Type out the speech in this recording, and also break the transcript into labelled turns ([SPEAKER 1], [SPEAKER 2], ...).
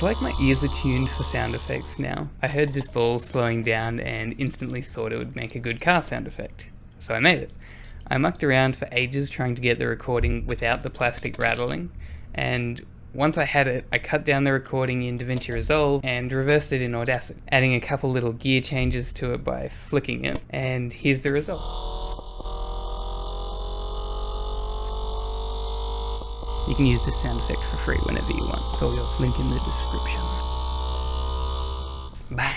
[SPEAKER 1] It's like my ears are tuned for sound effects now. I heard this ball slowing down and instantly thought it would make a good car sound effect. So I made it. I mucked around for ages trying to get the recording without the plastic rattling, and once I had it, I cut down the recording in DaVinci Resolve and reversed it in Audacity, adding a couple little gear changes to it by flicking it, and here's the result. You can use this sound effect for free whenever you want. It's all yours. Link in the description. Bye.